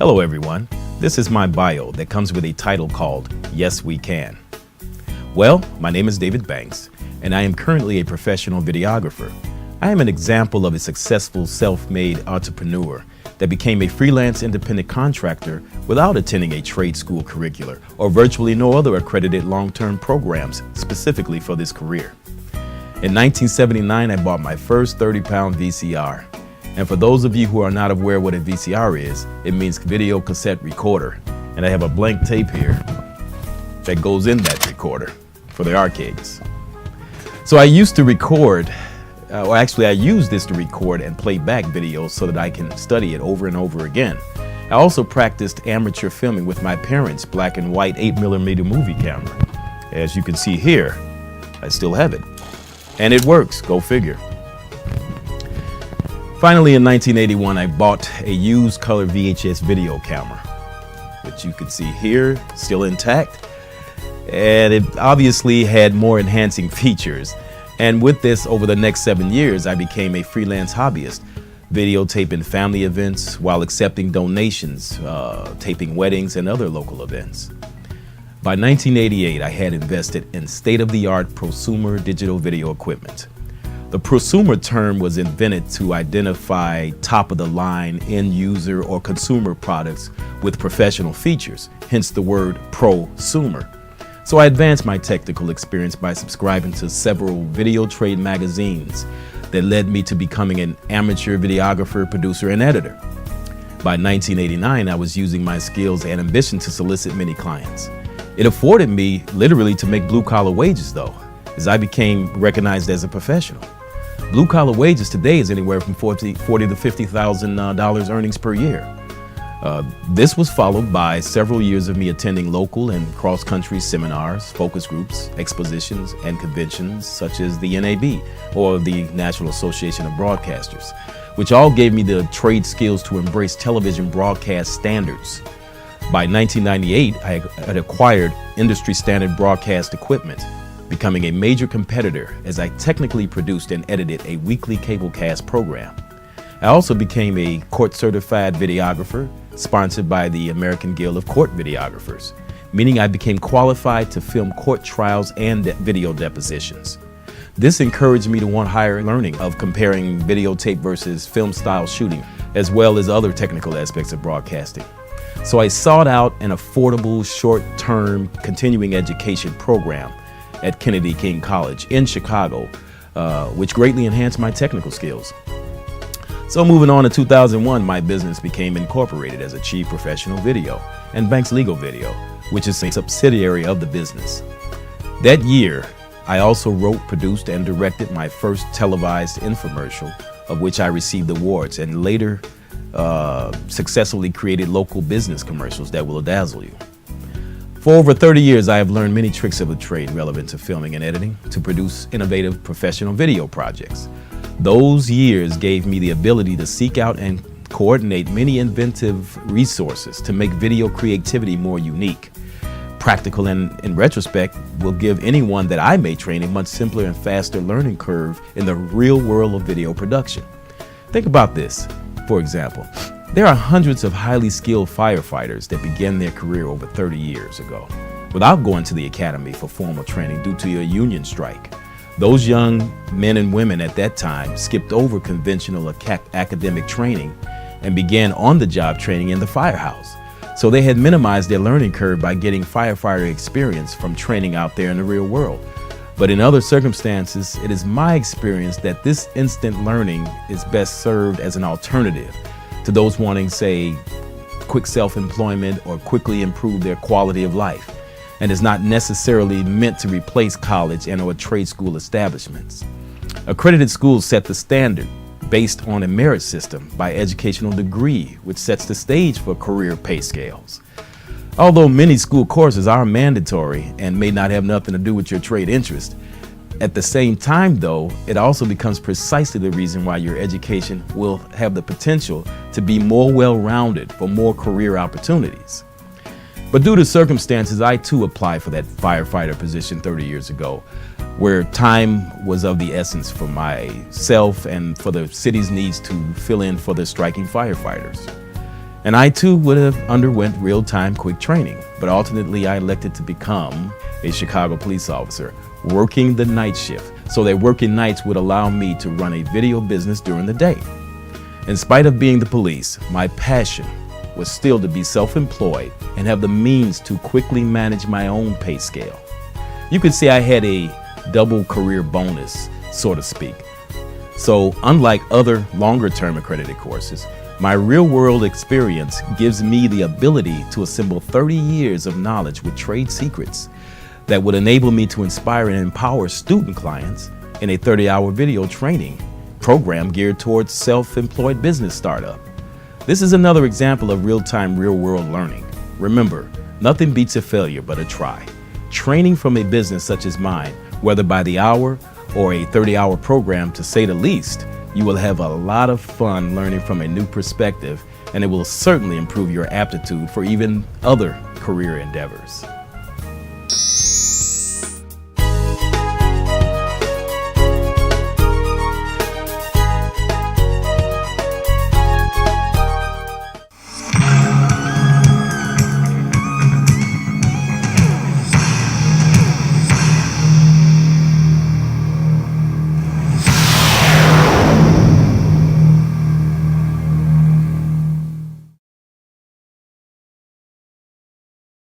Hello everyone, this is my bio that comes with a title called Yes We Can. Well, my name is David Banks, and I am currently a professional videographer. I am an example of a successful self-made entrepreneur that became a freelance independent contractor without attending a trade school curricular or virtually no other accredited long-term programs specifically for this career. In 1979, I bought my first 30-pound VCR. And for those of you who are not aware what a VCR is, it means video cassette recorder. And I have a blank tape here that goes in that recorder for the arcades. So I used to record, I use this to record and play back videos so that I can study it over and over again. I also practiced amateur filming with my parents' black and white 8mm movie camera. As you can see here, I still have it. And it works, go figure. Finally, in 1981, I bought a used color VHS video camera, which you can see here, still intact. And it obviously had more enhancing features. And with this, over the next 7 years, I became a freelance hobbyist, videotaping family events while accepting donations, taping weddings and other local events. By 1988, I had invested in state-of-the-art prosumer digital video equipment. The prosumer term was invented to identify top-of-the-line end-user or consumer products with professional features, hence the word prosumer. So I advanced my technical experience by subscribing to several video trade magazines that led me to becoming an amateur videographer, producer, and editor. By 1989, I was using my skills and ambition to solicit many clients. It afforded me literally to make blue-collar wages, though, as I became recognized as a professional. Blue-collar wages today is anywhere from $40,000 to $50,000 earnings per year. This was followed by several years of me attending local and cross-country seminars, focus groups, expositions, and conventions such as the NAB, or the National Association of Broadcasters, which all gave me the trade skills to embrace television broadcast standards. By 1998, I had acquired industry-standard broadcast equipment, becoming a major competitor as I technically produced and edited a weekly cablecast program. I also became a court-certified videographer, sponsored by the American Guild of Court Videographers, meaning I became qualified to film court trials and video depositions. This encouraged me to want higher learning of comparing videotape versus film-style shooting, as well as other technical aspects of broadcasting. So I sought out an affordable, short-term continuing education program at Kennedy King College in Chicago, which greatly enhanced my technical skills. So moving on to 2001, my business became incorporated as a Chief Professional Video and Banks Legal Video, which is a subsidiary of the business. That year, I also wrote, produced, and directed my first televised infomercial, of which I received awards, and later successfully created local business commercials that will dazzle you. For over 30 years, I have learned many tricks of the trade relevant to filming and editing to produce innovative professional video projects. Those years gave me the ability to seek out and coordinate many inventive resources to make video creativity more unique, practical, and in retrospect will give anyone that I may train a much simpler and faster learning curve in the real world of video production. Think about this. For example, there are hundreds of highly skilled firefighters that began their career over 30 years ago without going to the academy for formal training due to a union strike. Those young men and women at that time skipped over conventional academic training and began on-the-job training in the firehouse. So they had minimized their learning curve by getting firefighter experience from training out there in the real world. But in other circumstances, it is my experience that this instant learning is best served as an alternative to those wanting, say, quick self-employment or quickly improve their quality of life, and is not necessarily meant to replace college and or trade school establishments. Accredited schools set the standard based on a merit system by educational degree, which sets the stage for career pay scales. Although many school courses are mandatory and may not have nothing to do with your trade interest, at the same time, though, it also becomes precisely the reason why your education will have the potential to be more well-rounded for more career opportunities. But due to circumstances, I too applied for that firefighter position 30 years ago, where time was of the essence for myself and for the city's needs to fill in for the striking firefighters. And I too would have underwent real-time quick training, but ultimately I elected to become a Chicago police officer, working the night shift, so that working nights would allow me to run a video business during the day. In spite of being the police, my passion was still to be self-employed and have the means to quickly manage my own pay scale. You could say I had a double career bonus, so to speak. So unlike other longer-term accredited courses, my real-world experience gives me the ability to assemble 30 years of knowledge with trade secrets that would enable me to inspire and empower student clients in a 30-hour video training program geared towards self-employed business startup. This is another example of real-time, real-world learning. Remember, nothing beats a failure but a try. Training from a business such as mine, whether by the hour or a 30-hour program to say the least, you will have a lot of fun learning from a new perspective, and it will certainly improve your aptitude for even other career endeavors.